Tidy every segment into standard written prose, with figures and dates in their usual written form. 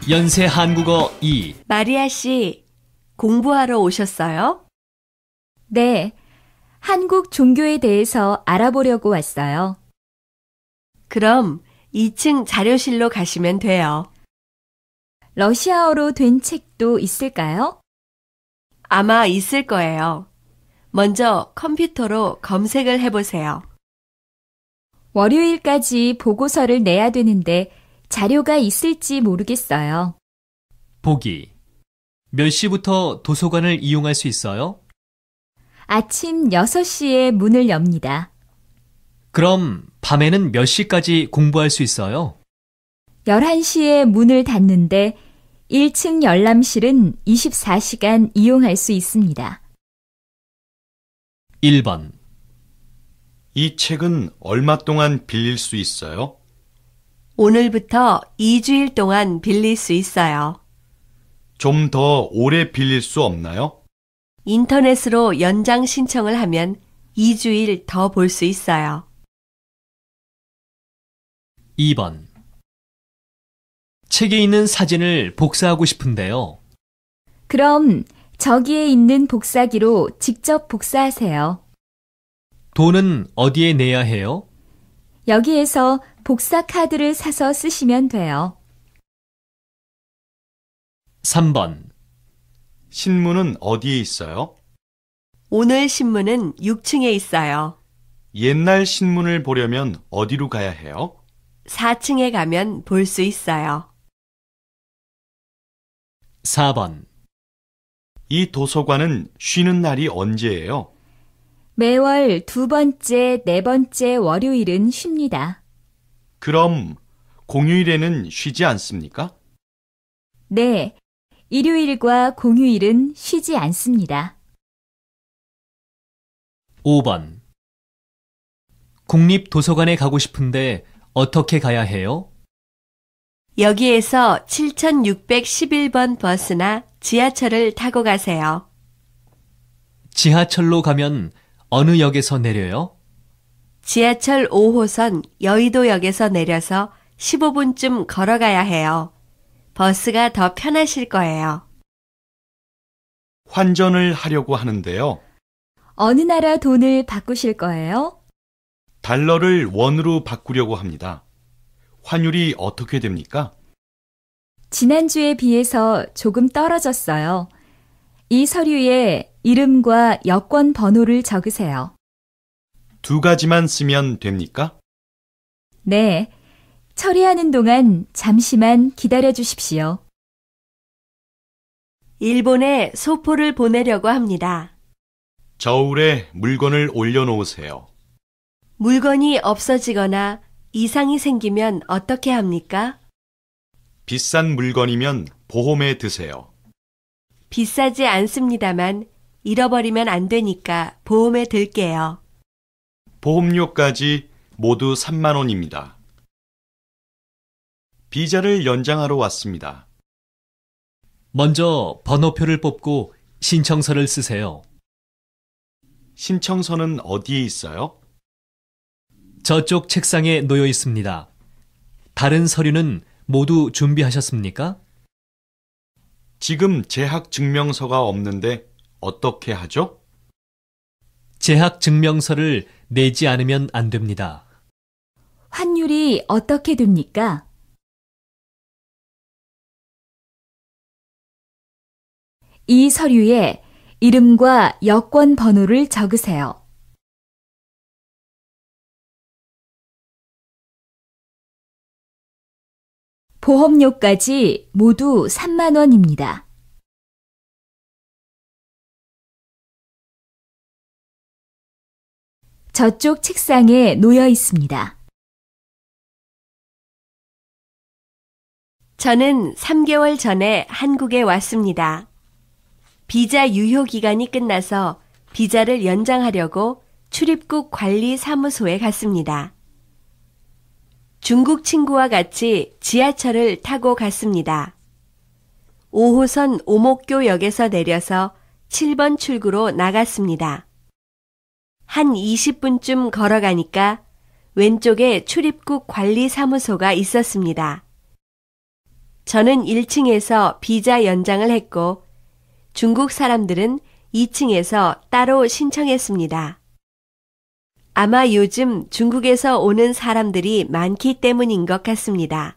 연세 한국어 2. 마리아 씨, 공부하러 오셨어요? 네, 한국 종교에 대해서 알아보려고 왔어요. 그럼 2층 자료실로 가시면 돼요. 러시아어로 된 책도 있을까요? 아마 있을 거예요. 먼저 컴퓨터로 검색을 해보세요. 월요일까지 보고서를 내야 되는데 자료가 있을지 모르겠어요. 보기. 몇 시부터 도서관을 이용할 수 있어요? 아침 6시에 문을 엽니다. 그럼 밤에는 몇 시까지 공부할 수 있어요? 11시에 문을 닫는데 1층 열람실은 24시간 이용할 수 있습니다. 1번. 이 책은 얼마 동안 빌릴 수 있어요? 오늘부터 2주일 동안 빌릴 수 있어요. 좀 더 오래 빌릴 수 없나요? 인터넷으로 연장 신청을 하면 2주일 더 볼 수 있어요. 2번. 책에 있는 사진을 복사하고 싶은데요. 그럼 저기에 있는 복사기로 직접 복사하세요. 돈은 어디에 내야 해요? 여기에서 복사 카드를 사서 쓰시면 돼요. 3번. 신문은 어디에 있어요? 오늘 신문은 6층에 있어요. 옛날 신문을 보려면 어디로 가야 해요? 4층에 가면 볼 수 있어요. 4번. 이 도서관은 쉬는 날이 언제예요? 매월 2번째, 4번째 월요일은 쉽니다. 그럼 공휴일에는 쉬지 않습니까? 네, 일요일과 공휴일은 쉬지 않습니다. 5번. 국립도서관에 가고 싶은데 어떻게 가야 해요? 여기에서 7611번 버스나 지하철을 타고 가세요. 지하철로 가면 어느 역에서 내려요? 지하철 5호선 여의도역에서 내려서 15분쯤 걸어가야 해요. 버스가 더 편하실 거예요. 환전을 하려고 하는데요. 어느 나라 돈을 바꾸실 거예요? 달러를 원으로 바꾸려고 합니다. 환율이 어떻게 됩니까? 지난주에 비해서 조금 떨어졌어요. 이 서류에 이름과 여권 번호를 적으세요. 2가지만 쓰면 됩니까? 네, 처리하는 동안 잠시만 기다려 주십시오. 일본에 소포를 보내려고 합니다. 저울에 물건을 올려놓으세요. 물건이 없어지거나 이상이 생기면 어떻게 합니까? 비싼 물건이면 보험에 드세요. 비싸지 않습니다만 잃어버리면 안 되니까 보험에 들게요. 보험료까지 모두 3만 원입니다. 비자를 연장하러 왔습니다. 먼저 번호표를 뽑고 신청서를 쓰세요. 신청서는 어디에 있어요? 저쪽 책상에 놓여 있습니다. 다른 서류는 모두 준비하셨습니까? 지금 재학 증명서가 없는데 어떻게 하죠? 재학 증명서를 내지 않으면 안 됩니다. 환율이 어떻게 됩니까? 이 서류에 이름과 여권 번호를 적으세요. 보험료까지 모두 3만 원입니다. 저쪽 책상에 놓여 있습니다. 저는 3개월 전에 한국에 왔습니다. 비자 유효 기간이 끝나서 비자를 연장하려고 출입국 관리 사무소에 갔습니다. 중국 친구와 같이 지하철을 타고 갔습니다. 5호선 오목교역에서 내려서 7번 출구로 나갔습니다. 한 20분쯤 걸어가니까 왼쪽에 출입국 관리 사무소가 있었습니다. 저는 1층에서 비자 연장을 했고 중국 사람들은 2층에서 따로 신청했습니다. 아마 요즘 중국에서 오는 사람들이 많기 때문인 것 같습니다.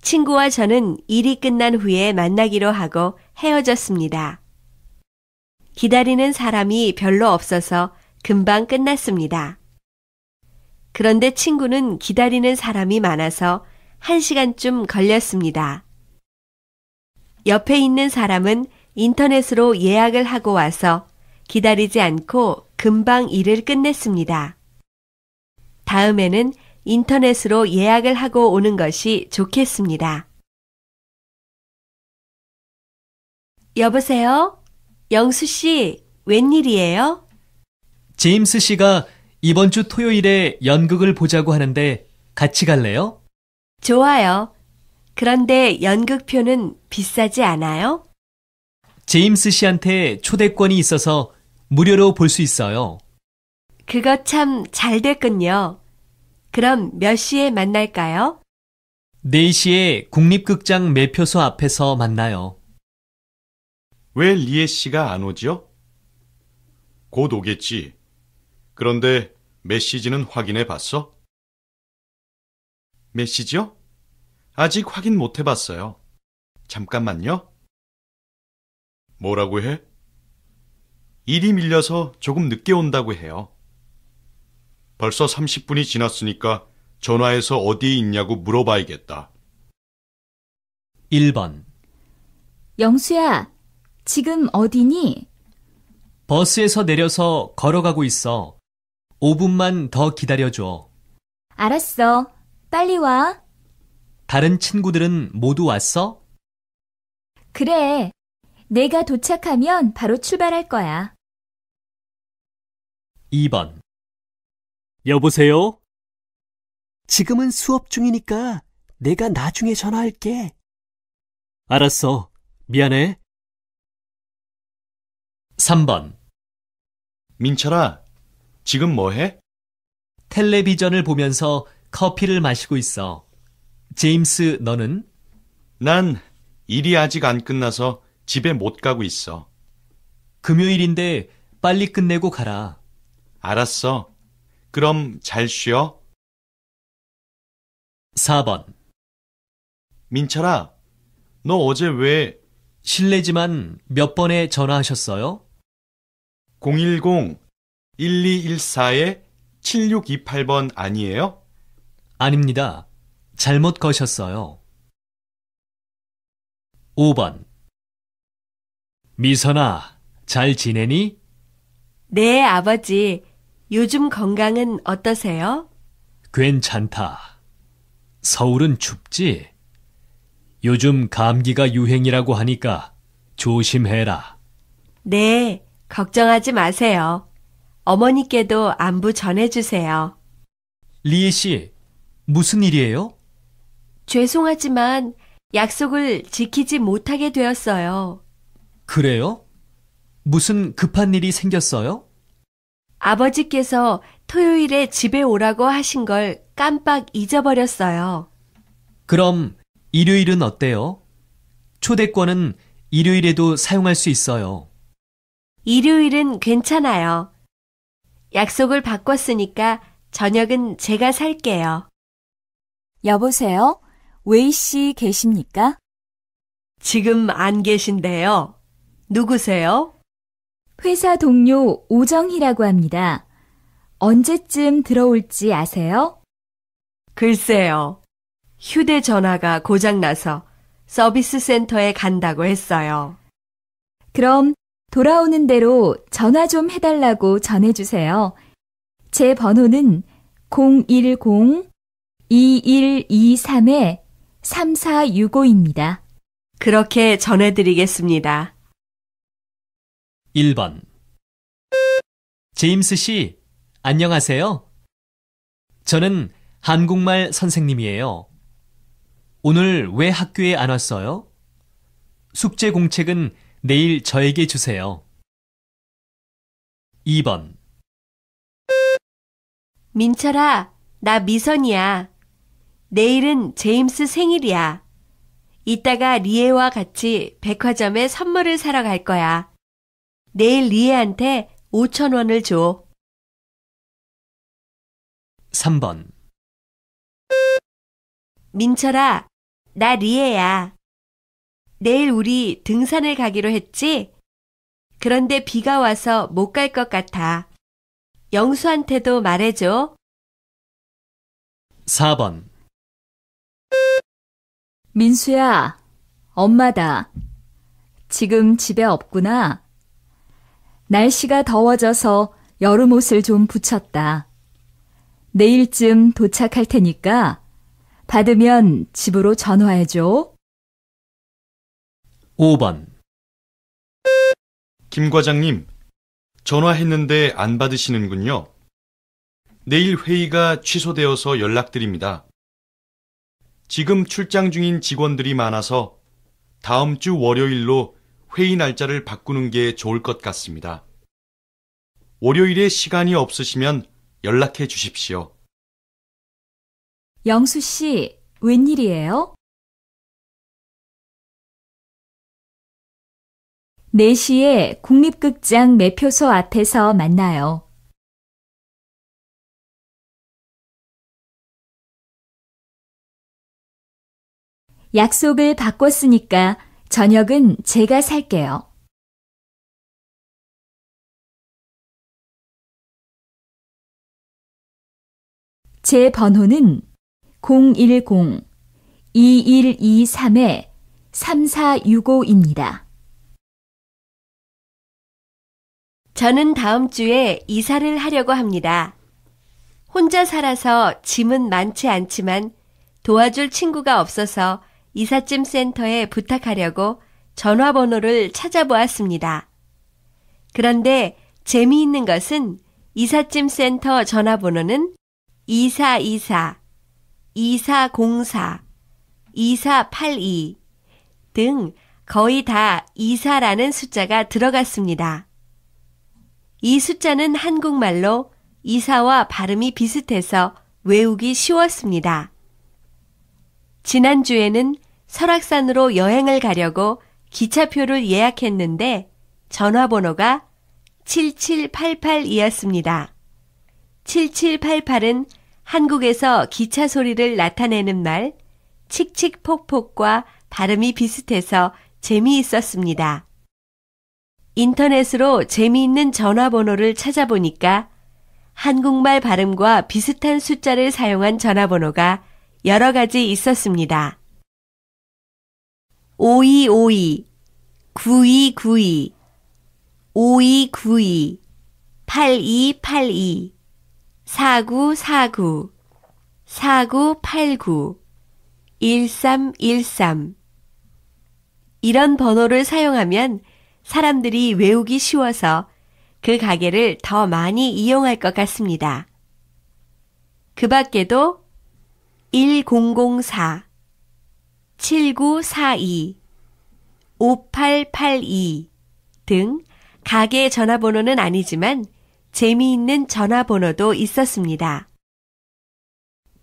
친구와 저는 일이 끝난 후에 만나기로 하고 헤어졌습니다. 기다리는 사람이 별로 없어서 금방 끝났습니다. 그런데 친구는 기다리는 사람이 많아서 1시간쯤 걸렸습니다. 옆에 있는 사람은 인터넷으로 예약을 하고 와서 기다리지 않고 금방 일을 끝냈습니다. 다음에는 인터넷으로 예약을 하고 오는 것이 좋겠습니다. 여보세요? 영수 씨, 웬일이에요? 제임스 씨가 이번 주 토요일에 연극을 보자고 하는데 같이 갈래요? 좋아요. 그런데 연극표는 비싸지 않아요? 제임스 씨한테 초대권이 있어서 무료로 볼 수 있어요. 그거 참 잘 됐군요. 그럼 몇 시에 만날까요? 4시에 국립극장 매표소 앞에서 만나요. 왜 리에 씨가 안 오죠? 곧 오겠지. 그런데 메시지는 확인해 봤어? 메시지요? 아직 확인 못 해봤어요. 잠깐만요. 뭐라고 해? 일이 밀려서 조금 늦게 온다고 해요. 벌써 30분이 지났으니까 전화해서 어디에 있냐고 물어봐야겠다. 1번. 영수야, 지금 어디니? 버스에서 내려서 걸어가고 있어. 5분만 더 기다려줘. 알았어. 빨리 와. 다른 친구들은 모두 왔어? 그래. 내가 도착하면 바로 출발할 거야. 2번. 여보세요? 지금은 수업 중이니까 내가 나중에 전화할게. 알았어. 미안해. 3번. 민철아, 지금 뭐 해? 텔레비전을 보면서 커피를 마시고 있어. 제임스, 너는? 난 일이 아직 안 끝나서 집에 못 가고 있어. 금요일인데 빨리 끝내고 가라. 알았어. 그럼 잘 쉬어. 4번. 민철아, 너 어제 왜 실례지만 몇 번에 전화하셨어요? 010-1214-7628번 아니에요? 아닙니다. 잘못 거셨어요. 5번. 미선아, 잘 지내니? 네, 아버지. 요즘 건강은 어떠세요? 괜찮다. 서울은 춥지? 요즘 감기가 유행이라고 하니까 조심해라. 네, 걱정하지 마세요. 어머니께도 안부 전해주세요. 리에 씨, 무슨 일이에요? 죄송하지만 약속을 지키지 못하게 되었어요. 그래요? 무슨 급한 일이 생겼어요? 아버지께서 토요일에 집에 오라고 하신 걸 깜빡 잊어버렸어요. 그럼 일요일은 어때요? 초대권은 일요일에도 사용할 수 있어요. 일요일은 괜찮아요. 약속을 바꿨으니까 저녁은 제가 살게요. 여보세요? 웨이 씨 계십니까? 지금 안 계신데요. 누구세요? 회사 동료 오정희라고 합니다. 언제쯤 들어올지 아세요? 글쎄요. 휴대전화가 고장나서 서비스 센터에 간다고 했어요. 그럼 돌아오는 대로 전화 좀 해달라고 전해주세요. 제 번호는 010-2123-3465입니다. 그렇게 전해드리겠습니다. 1번. 제임스 씨, 안녕하세요. 저는 한국말 선생님이에요. 오늘 왜 학교에 안 왔어요? 숙제 공책은 내일 저에게 주세요. 2번. 민철아, 나 미선이야. 내일은 제임스 생일이야. 이따가 리에와 같이 백화점에 선물을 사러 갈 거야. 내일 리에한테 5,000원을 줘. 3번. 민철아, 나 리에야. 내일 우리 등산을 가기로 했지? 그런데 비가 와서 못 갈 것 같아. 영수한테도 말해줘. 4번. 민수야, 엄마다. 지금 집에 없구나. 날씨가 더워져서 여름 옷을 좀 붙였다. 내일쯤 도착할 테니까 받으면 집으로 전화해줘. 5번. 김 과장님, 전화했는데 안 받으시는군요. 내일 회의가 취소되어서 연락드립니다. 지금 출장 중인 직원들이 많아서 다음 주 월요일로 회의 날짜를 바꾸는 게 좋을 것 같습니다. 월요일에 시간이 없으시면 연락해 주십시오. 영수 씨, 웬일이에요? 4시에 국립극장 매표소 앞에서 만나요. 약속을 바꿨으니까 저녁은 제가 살게요. 제 번호는 010-2123-3465입니다. 저는 다음 주에 이사를 하려고 합니다. 혼자 살아서 짐은 많지 않지만 도와줄 친구가 없어서 이삿짐 센터에 부탁하려고 전화번호를 찾아보았습니다. 그런데 재미있는 것은 이삿짐 센터 전화번호는 2424, 2404, 2482 등 거의 다 24라는 숫자가 들어갔습니다. 이 숫자는 한국말로 이사와 발음이 비슷해서 외우기 쉬웠습니다. 지난주에는 설악산으로 여행을 가려고 기차표를 예약했는데 전화번호가 7788이었습니다. 7788은 한국에서 기차 소리를 나타내는 말 칙칙폭폭과 발음이 비슷해서 재미있었습니다. 인터넷으로 재미있는 전화번호를 찾아보니까 한국말 발음과 비슷한 숫자를 사용한 전화번호가 여러 가지 있었습니다. 5252, 9292, 5292, 8282, 4949, 4989, 1313 이런 번호를 사용하면 사람들이 외우기 쉬워서 그 가게를 더 많이 이용할 것 같습니다. 그 밖에도 1004, 7942, 5882 등 가게 전화번호는 아니지만 재미있는 전화번호도 있었습니다.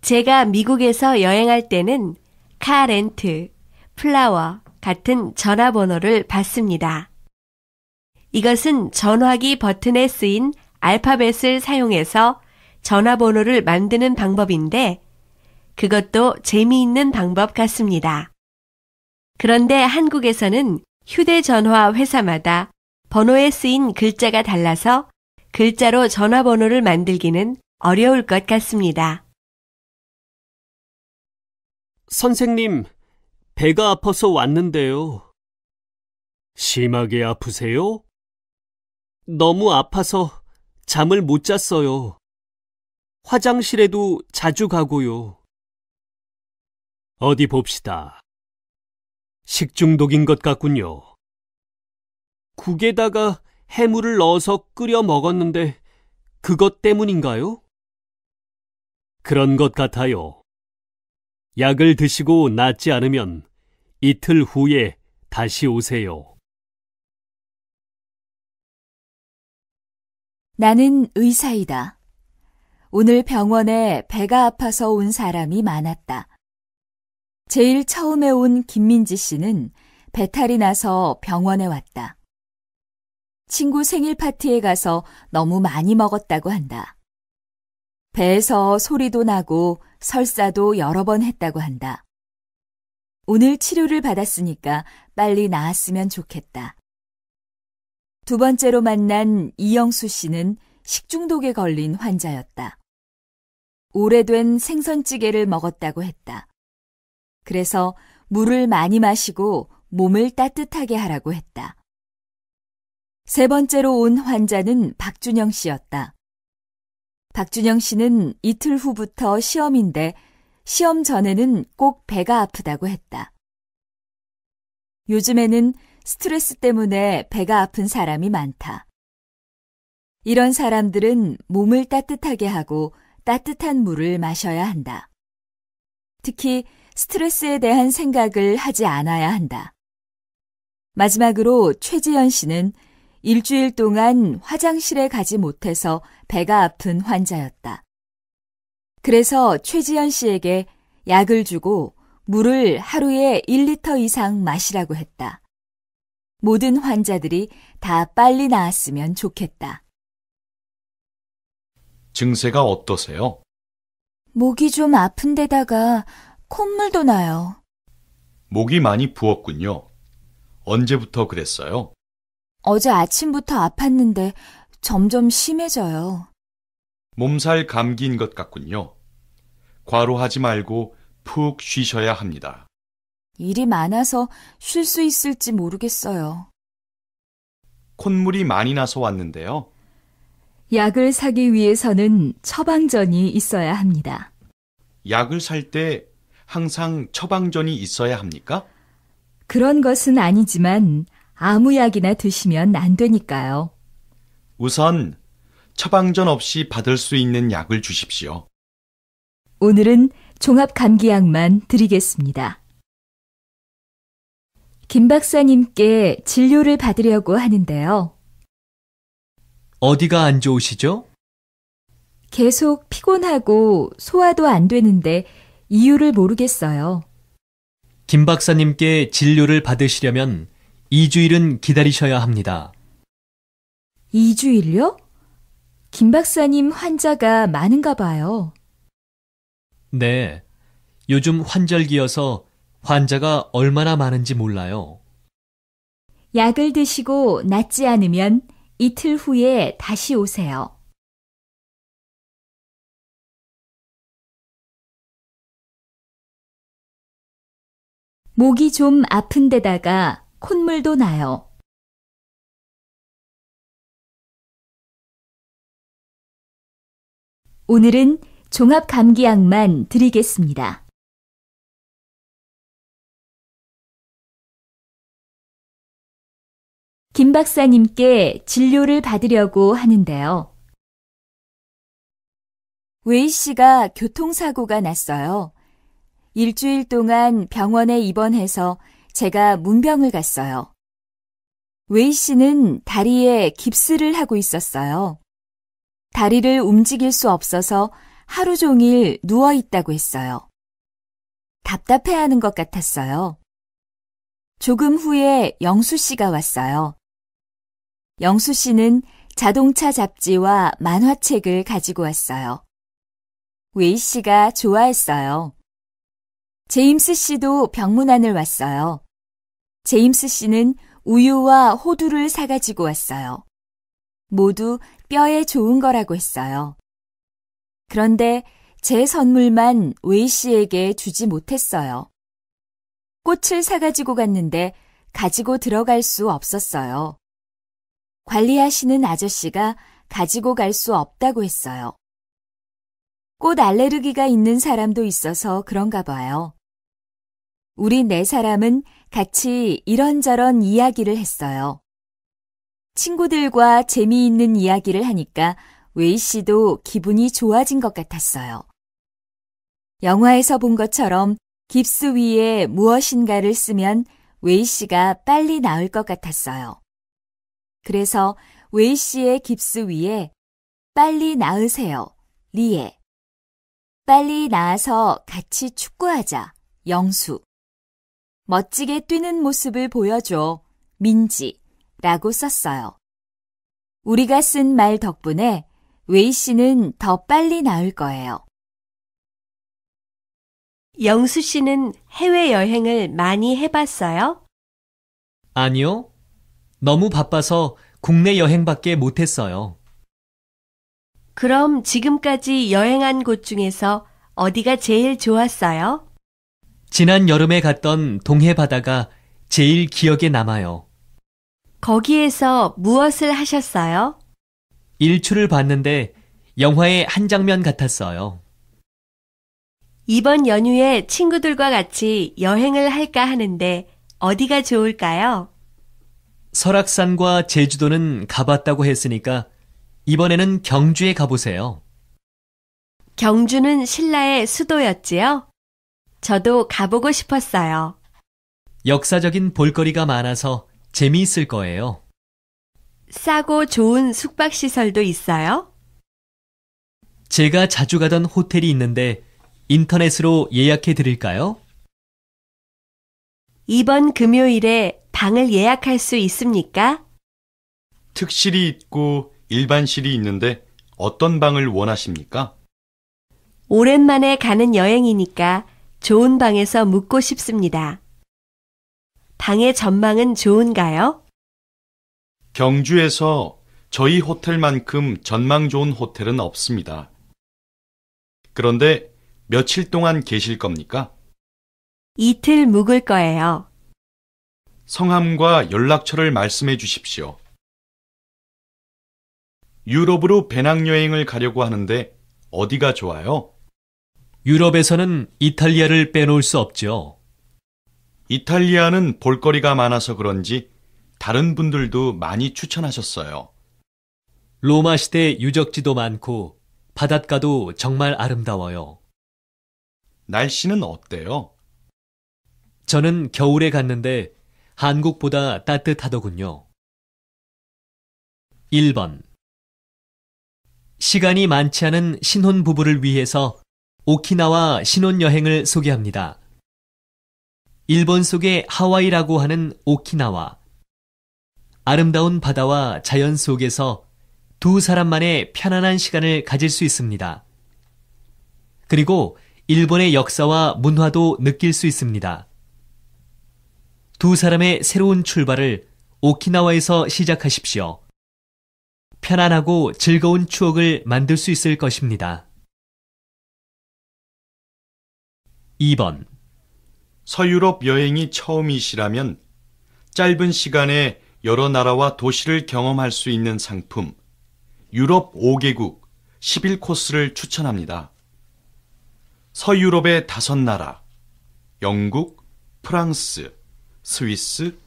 제가 미국에서 여행할 때는 카렌트, 플라워 같은 전화번호를 받습니다. 이것은 전화기 버튼에 쓰인 알파벳을 사용해서 전화번호를 만드는 방법인데 그것도 재미있는 방법 같습니다. 그런데 한국에서는 휴대전화 회사마다 번호에 쓰인 글자가 달라서 글자로 전화번호를 만들기는 어려울 것 같습니다. 선생님, 배가 아파서 왔는데요. 심하게 아프세요? 너무 아파서 잠을 못 잤어요. 화장실에도 자주 가고요. 어디 봅시다. 식중독인 것 같군요. 국에다가 해물을 넣어서 끓여 먹었는데 그것 때문인가요? 그런 것 같아요. 약을 드시고 낫지 않으면 이틀 후에 다시 오세요. 나는 의사이다. 오늘 병원에 배가 아파서 온 사람이 많았다. 제일 처음에 온 김민지 씨는 배탈이 나서 병원에 왔다. 친구 생일 파티에 가서 너무 많이 먹었다고 한다. 배에서 소리도 나고 설사도 여러 번 했다고 한다. 오늘 치료를 받았으니까 빨리 나았으면 좋겠다. 두 번째로 만난 이영수 씨는 식중독에 걸린 환자였다. 오래된 생선찌개를 먹었다고 했다. 그래서 물을 많이 마시고 몸을 따뜻하게 하라고 했다. 세 번째로 온 환자는 박준영 씨였다. 박준영 씨는 이틀 후부터 시험인데 시험 전에는 꼭 배가 아프다고 했다. 요즘에는 스트레스 때문에 배가 아픈 사람이 많다. 이런 사람들은 몸을 따뜻하게 하고 따뜻한 물을 마셔야 한다. 특히 스트레스에 대한 생각을 하지 않아야 한다. 마지막으로 최지연 씨는 일주일 동안 화장실에 가지 못해서 배가 아픈 환자였다. 그래서 최지연 씨에게 약을 주고 물을 하루에 1리터 이상 마시라고 했다. 모든 환자들이 다 빨리 나았으면 좋겠다. 증세가 어떠세요? 목이 좀 아픈 데다가 콧물도 나요. 목이 많이 부었군요. 언제부터 그랬어요? 어제 아침부터 아팠는데 점점 심해져요. 몸살 감기인 것 같군요. 과로하지 말고 푹 쉬셔야 합니다. 일이 많아서 쉴 수 있을지 모르겠어요. 콧물이 많이 나서 왔는데요. 약을 사기 위해서는 처방전이 있어야 합니다. 약을 살 때 항상 처방전이 있어야 합니까? 그런 것은 아니지만 아무 약이나 드시면 안 되니까요. 우선 처방전 없이 받을 수 있는 약을 주십시오. 오늘은 종합감기약만 드리겠습니다. 김 박사님께 진료를 받으려고 하는데요. 어디가 안 좋으시죠? 계속 피곤하고 소화도 안 되는데 이유를 모르겠어요. 김 박사님께 진료를 받으시려면 2주일은 기다리셔야 합니다. 2주일요? 김 박사님 환자가 많은가 봐요. 네, 요즘 환절기여서 환자가 얼마나 많은지 몰라요. 약을 드시고 낫지 않으면 이틀 후에 다시 오세요. 목이 좀 아픈 데다가 콧물도 나요. 오늘은 종합감기약만 드리겠습니다. 김 박사님께 진료를 받으려고 하는데요. 웨이 씨가 교통사고가 났어요. 일주일 동안 병원에 입원해서 제가 문병을 갔어요. 웨이 씨는 다리에 깁스를 하고 있었어요. 다리를 움직일 수 없어서 하루 종일 누워 있다고 했어요. 답답해하는 것 같았어요. 조금 후에 영수 씨가 왔어요. 영수 씨는 자동차 잡지와 만화책을 가지고 왔어요. 웨이 씨가 좋아했어요. 제임스 씨도 병문안을 왔어요. 제임스 씨는 우유와 호두를 사가지고 왔어요. 모두 뼈에 좋은 거라고 했어요. 그런데 제 선물만 웨이 씨에게 주지 못했어요. 꽃을 사가지고 갔는데 가지고 들어갈 수 없었어요. 관리하시는 아저씨가 가지고 갈 수 없다고 했어요. 꽃 알레르기가 있는 사람도 있어서 그런가 봐요. 우리 네 사람은 같이 이런저런 이야기를 했어요. 친구들과 재미있는 이야기를 하니까 웨이 씨도 기분이 좋아진 것 같았어요. 영화에서 본 것처럼 깁스 위에 무엇인가를 쓰면 웨이 씨가 빨리 나을 것 같았어요. 그래서 웨이 씨의 깁스 위에 빨리 나으세요, 리에. 빨리 나아서 같이 축구하자, 영수. 멋지게 뛰는 모습을 보여줘. 민지라고 썼어요. 우리가 쓴 말 덕분에 웨이 씨는 더 빨리 나을 거예요. 영수 씨는 해외여행을 많이 해봤어요? 아니요. 너무 바빠서 국내 여행밖에 못했어요. 그럼 지금까지 여행한 곳 중에서 어디가 제일 좋았어요? 지난 여름에 갔던 동해 바다가 제일 기억에 남아요. 거기에서 무엇을 하셨어요? 일출을 봤는데 영화의 한 장면 같았어요. 이번 연휴에 친구들과 같이 여행을 할까 하는데 어디가 좋을까요? 설악산과 제주도는 가봤다고 했으니까 이번에는 경주에 가보세요. 경주는 신라의 수도였지요? 저도 가보고 싶었어요. 역사적인 볼거리가 많아서 재미있을 거예요. 싸고 좋은 숙박시설도 있어요? 제가 자주 가던 호텔이 있는데 인터넷으로 예약해 드릴까요? 이번 금요일에 방을 예약할 수 있습니까? 특실이 있고 일반실이 있는데 어떤 방을 원하십니까? 오랜만에 가는 여행이니까 좋은 방에서 묵고 싶습니다. 방의 전망은 좋은가요? 경주에서 저희 호텔만큼 전망 좋은 호텔은 없습니다. 그런데 며칠 동안 계실 겁니까? 이틀 묵을 거예요. 성함과 연락처를 말씀해 주십시오. 유럽으로 배낭여행을 가려고 하는데 어디가 좋아요? 유럽에서는 이탈리아를 빼놓을 수 없죠. 이탈리아는 볼거리가 많아서 그런지 다른 분들도 많이 추천하셨어요. 로마 시대 유적지도 많고 바닷가도 정말 아름다워요. 날씨는 어때요? 저는 겨울에 갔는데 한국보다 따뜻하더군요. 1번. 시간이 많지 않은 신혼부부를 위해서 오키나와 신혼여행을 소개합니다. 일본 속의 하와이라고 하는 오키나와. 아름다운 바다와 자연 속에서 두 사람만의 편안한 시간을 가질 수 있습니다. 그리고 일본의 역사와 문화도 느낄 수 있습니다. 두 사람의 새로운 출발을 오키나와에서 시작하십시오. 편안하고 즐거운 추억을 만들 수 있을 것입니다. 2번. 서유럽 여행이 처음이시라면 짧은 시간에 여러 나라와 도시를 경험할 수 있는 상품, 유럽 5개국 11코스를 추천합니다. 서유럽의 5나라, 영국, 프랑스, 스위스,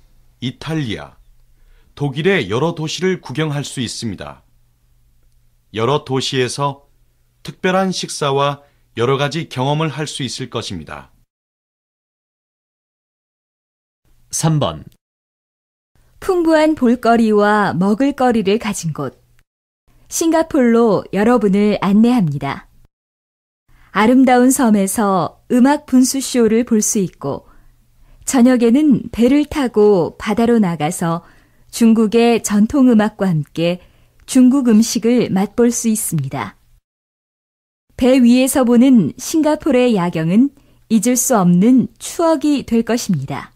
이탈리아, 독일의 여러 도시를 구경할 수 있습니다. 여러 도시에서 특별한 식사와 여러 가지 경험을 할 수 있을 것입니다. 3번. 풍부한 볼거리와 먹을거리를 가진 곳. 싱가폴로 여러분을 안내합니다. 아름다운 섬에서 음악 분수쇼를 볼 수 있고, 저녁에는 배를 타고 바다로 나가서 중국의 전통음악과 함께 중국 음식을 맛볼 수 있습니다. 배 위에서 보는 싱가포르의 야경은 잊을 수 없는 추억이 될 것입니다.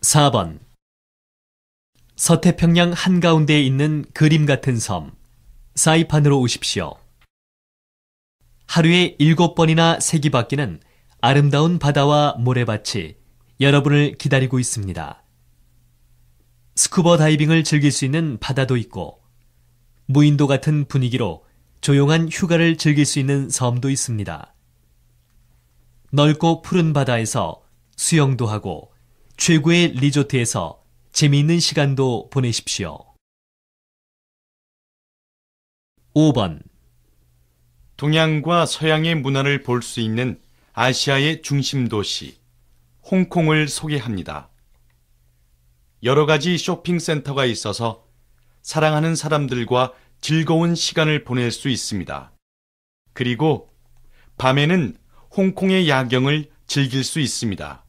4번. 서태평양 한가운데에 있는 그림 같은 섬, 사이판으로 오십시오. 하루에 7번이나 세기바뀌는 아름다운 바다와 모래밭이 여러분을 기다리고 있습니다. 스쿠버 다이빙을 즐길 수 있는 바다도 있고, 무인도 같은 분위기로 조용한 휴가를 즐길 수 있는 섬도 있습니다. 넓고 푸른 바다에서 수영도 하고 최고의 리조트에서 재미있는 시간도 보내십시오. 5번. 동양과 서양의 문화를 볼 수 있는 아시아의 중심 도시, 홍콩을 소개합니다. 여러 가지 쇼핑센터가 있어서 사랑하는 사람들과 즐거운 시간을 보낼 수 있습니다. 그리고 밤에는 홍콩의 야경을 즐길 수 있습니다.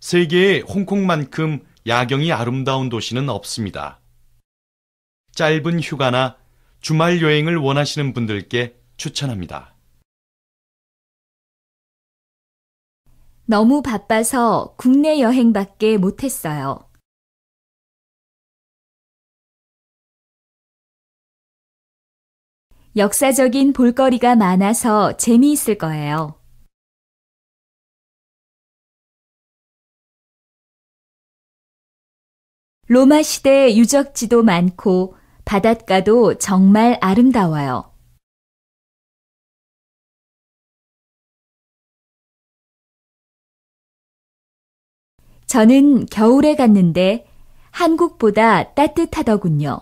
세계에 홍콩만큼 야경이 아름다운 도시는 없습니다. 짧은 휴가나 주말 여행을 원하시는 분들께 추천합니다. 너무 바빠서 국내 여행밖에 못했어요. 역사적인 볼거리가 많아서 재미있을 거예요. 로마 시대 유적지도 많고 바닷가도 정말 아름다워요. 저는 겨울에 갔는데 한국보다 따뜻하더군요.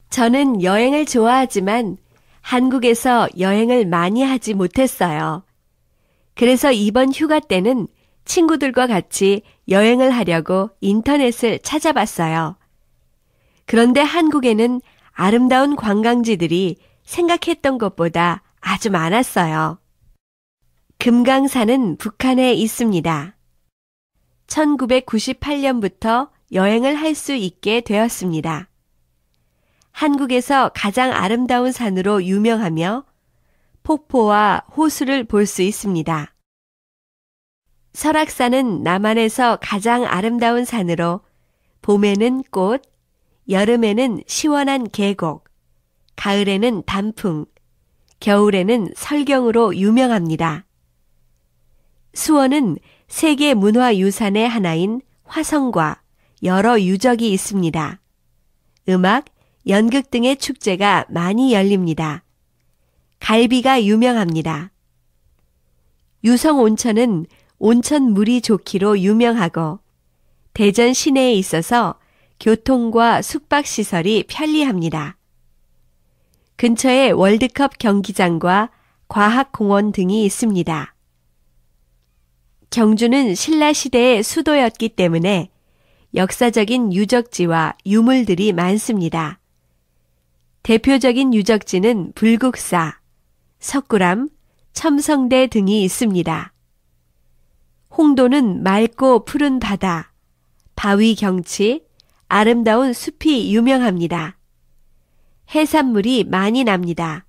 저는 여행을 좋아하지만 한국에서 여행을 많이 하지 못했어요. 그래서 이번 휴가 때는 친구들과 같이 여행을 하려고 인터넷을 찾아봤어요. 그런데 한국에는 아름다운 관광지들이 생각했던 것보다 아주 많았어요. 금강산은 북한에 있습니다. 1998년부터 여행을 할 수 있게 되었습니다. 한국에서 가장 아름다운 산으로 유명하며 폭포와 호수를 볼 수 있습니다. 설악산은 남한에서 가장 아름다운 산으로 봄에는 꽃, 여름에는 시원한 계곡, 가을에는 단풍, 겨울에는 설경으로 유명합니다. 수원은 세계 문화유산의 하나인 화성과 여러 유적이 있습니다. 음악, 연극 등의 축제가 많이 열립니다. 갈비가 유명합니다. 유성 온천은 온천 물이 좋기로 유명하고 대전 시내에 있어서 교통과 숙박시설이 편리합니다. 근처에 월드컵 경기장과 과학공원 등이 있습니다. 경주는 신라시대의 수도였기 때문에 역사적인 유적지와 유물들이 많습니다. 대표적인 유적지는 불국사, 석굴암, 첨성대 등이 있습니다. 홍도는 맑고 푸른 바다, 바위 경치, 아름다운 숲이 유명합니다. 해산물이 많이 납니다.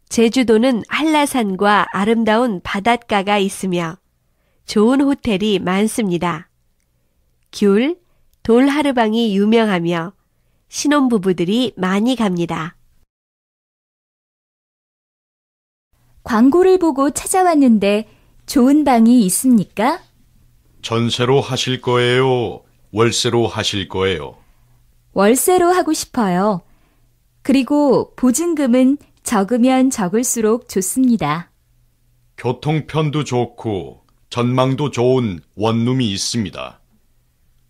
제주도는 한라산과 아름다운 바닷가가 있으며 좋은 호텔이 많습니다. 귤, 돌하르방이 유명하며 신혼부부들이 많이 갑니다. 광고를 보고 찾아왔는데 좋은 방이 있습니까? 전세로 하실 거예요? 월세로 하실 거예요? 월세로 하고 싶어요. 그리고 보증금은 적으면 적을수록 좋습니다. 교통편도 좋고 전망도 좋은 원룸이 있습니다.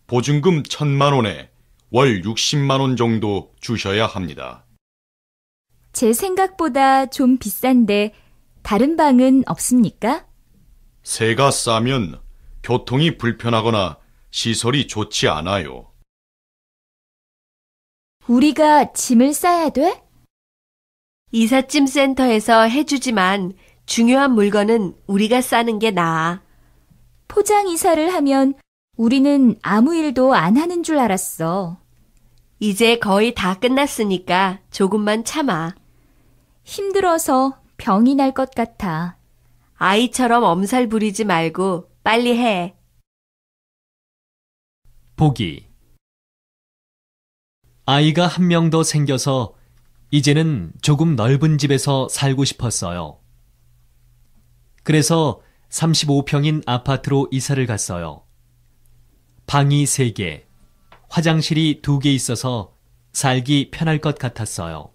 보증금 1,000만 원에 월 60만 원 정도 주셔야 합니다. 제 생각보다 좀 비싼데 다른 방은 없습니까? 세가 싸면 교통이 불편하거나 시설이 좋지 않아요. 우리가 짐을 싸야 돼? 이삿짐 센터에서 해주지만 중요한 물건은 우리가 싸는 게 나아. 포장 이사를 하면 우리는 아무 일도 안 하는 줄 알았어. 이제 거의 다 끝났으니까 조금만 참아. 힘들어서 병이 날 것 같아. 아이처럼 엄살 부리지 말고 빨리 해. 보기. 아이가 한 명 더 생겨서 이제는 조금 넓은 집에서 살고 싶었어요. 그래서 35평인 아파트로 이사를 갔어요. 방이 3개, 화장실이 2개 있어서 살기 편할 것 같았어요.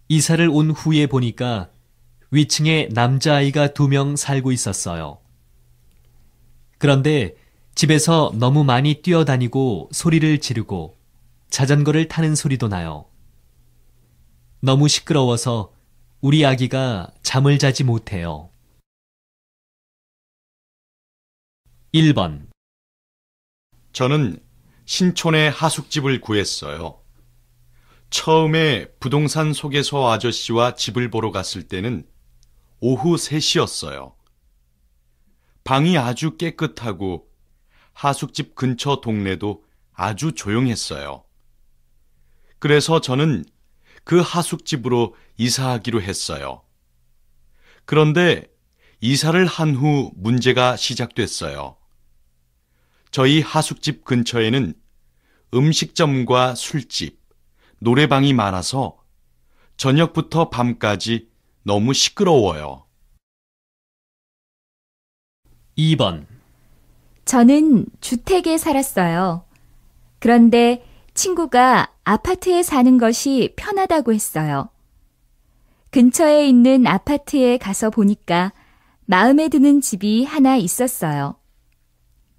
이사를 온 후에 보니까 위층에 남자아이가 2명 살고 있었어요. 그런데 집에서 너무 많이 뛰어다니고 소리를 지르고 자전거를 타는 소리도 나요. 너무 시끄러워서 우리 아기가 잠을 자지 못해요. 1번. 저는 신촌에 하숙집을 구했어요. 처음에 부동산 소개소 아저씨와 집을 보러 갔을 때는 오후 3시였어요. 방이 아주 깨끗하고 하숙집 근처 동네도 아주 조용했어요. 그래서 저는 그 하숙집으로 이사하기로 했어요. 그런데 이사를 한 후 문제가 시작됐어요. 저희 하숙집 근처에는 음식점과 술집, 노래방이 많아서 저녁부터 밤까지 너무 시끄러워요. 2번. 저는 주택에 살았어요. 그런데 친구가 아파트에 사는 것이 편하다고 했어요. 근처에 있는 아파트에 가서 보니까 마음에 드는 집이 하나 있었어요.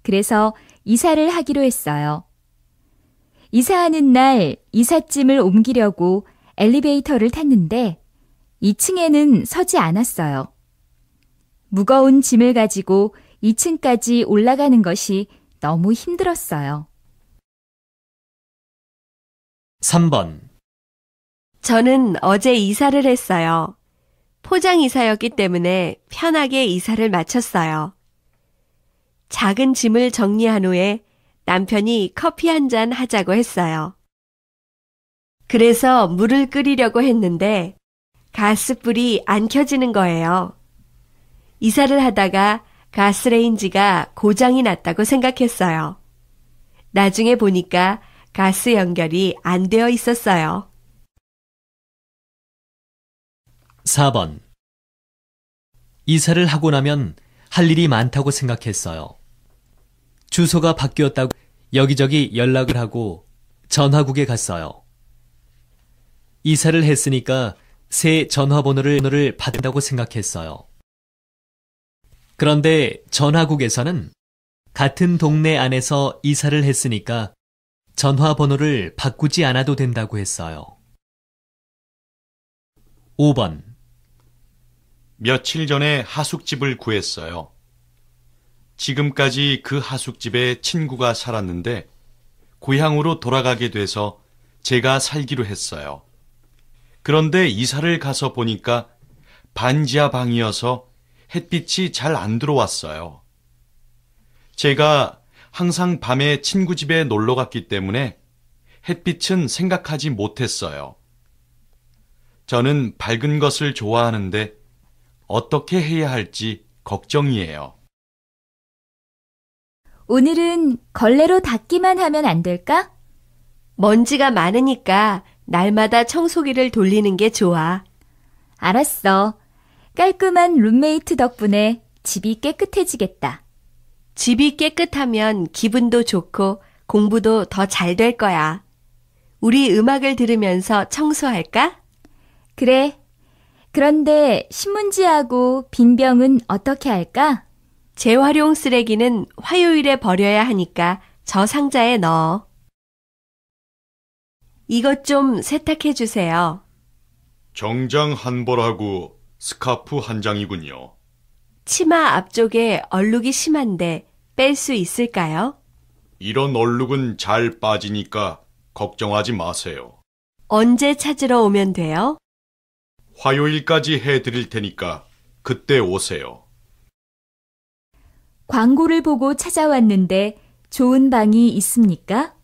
그래서 이사를 하기로 했어요. 이사하는 날 이삿짐을 옮기려고 엘리베이터를 탔는데 2층에는 서지 않았어요. 무거운 짐을 가지고 2층까지 올라가는 것이 너무 힘들었어요. 3번. 저는 어제 이사를 했어요. 포장 이사였기 때문에 편하게 이사를 마쳤어요. 작은 짐을 정리한 후에 남편이 커피 한 잔 하자고 했어요. 그래서 물을 끓이려고 했는데 가스불이 안 켜지는 거예요. 이사를 하다가 가스레인지가 고장이 났다고 생각했어요. 나중에 보니까 가스 연결이 안 되어 있었어요. 4번. 이사를 하고 나면 할 일이 많다고 생각했어요. 주소가 바뀌었다고 여기저기 연락을 하고 전화국에 갔어요. 이사를 했으니까 새 전화번호를 받는다고 생각했어요. 그런데 전화국에서는 같은 동네 안에서 이사를 했으니까 전화번호를 바꾸지 않아도 된다고 했어요. 5번. 며칠 전에 하숙집을 구했어요. 지금까지 그 하숙집에 친구가 살았는데 고향으로 돌아가게 돼서 제가 살기로 했어요. 그런데 이사를 가서 보니까 반지하 방이어서 햇빛이 잘 안 들어왔어요. 제가 항상 밤에 친구 집에 놀러 갔기 때문에 햇빛은 생각하지 못했어요. 저는 밝은 것을 좋아하는데 어떻게 해야 할지 걱정이에요. 오늘은 걸레로 닦기만 하면 안 될까? 먼지가 많으니까 날마다 청소기를 돌리는 게 좋아. 알았어. 깔끔한 룸메이트 덕분에 집이 깨끗해지겠다. 집이 깨끗하면 기분도 좋고 공부도 더 잘 될 거야. 우리 음악을 들으면서 청소할까? 그래. 그런데 신문지하고 빈병은 어떻게 할까? 재활용 쓰레기는 화요일에 버려야 하니까 저 상자에 넣어. 이것 좀 세탁해 주세요. 정장 한 벌하고 스카프 한 장이군요. 치마 앞쪽에 얼룩이 심한데 뺄 수 있을까요? 이런 얼룩은 잘 빠지니까 걱정하지 마세요. 언제 찾으러 오면 돼요? 화요일까지 해드릴 테니까 그때 오세요. 광고를 보고 찾아왔는데 좋은 방이 있습니까?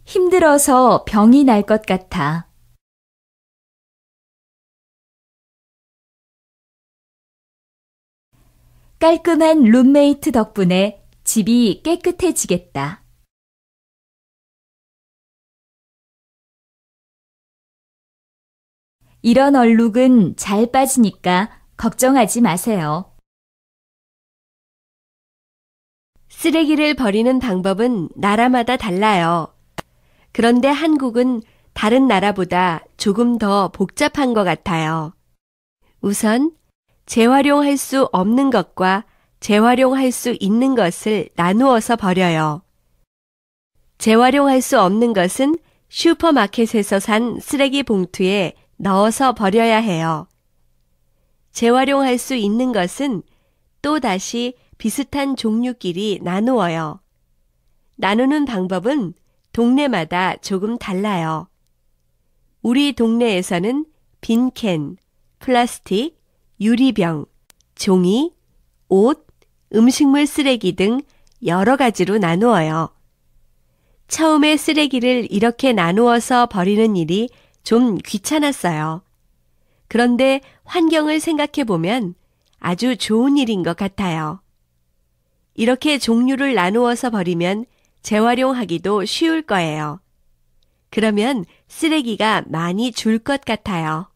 힘들어서 병이 날 것 같아. 깔끔한 룸메이트 덕분에 집이 깨끗해지겠다. 이런 얼룩은 잘 빠지니까 걱정하지 마세요. 쓰레기를 버리는 방법은 나라마다 달라요. 그런데 한국은 다른 나라보다 조금 더 복잡한 것 같아요. 우선 재활용할 수 없는 것과 재활용할 수 있는 것을 나누어서 버려요. 재활용할 수 없는 것은 슈퍼마켓에서 산 쓰레기 봉투에 넣어서 버려야 해요. 재활용할 수 있는 것은 또 다시 비슷한 종류끼리 나누어요. 나누는 방법은 동네마다 조금 달라요. 우리 동네에서는 빈캔, 플라스틱, 유리병, 종이, 옷, 음식물 쓰레기 등 여러 가지로 나누어요. 처음에 쓰레기를 이렇게 나누어서 버리는 일이 좀 귀찮았어요. 그런데 환경을 생각해 보면 아주 좋은 일인 것 같아요. 이렇게 종류를 나누어서 버리면 재활용하기도 쉬울 거예요. 그러면 쓰레기가 많이 줄 것 같아요.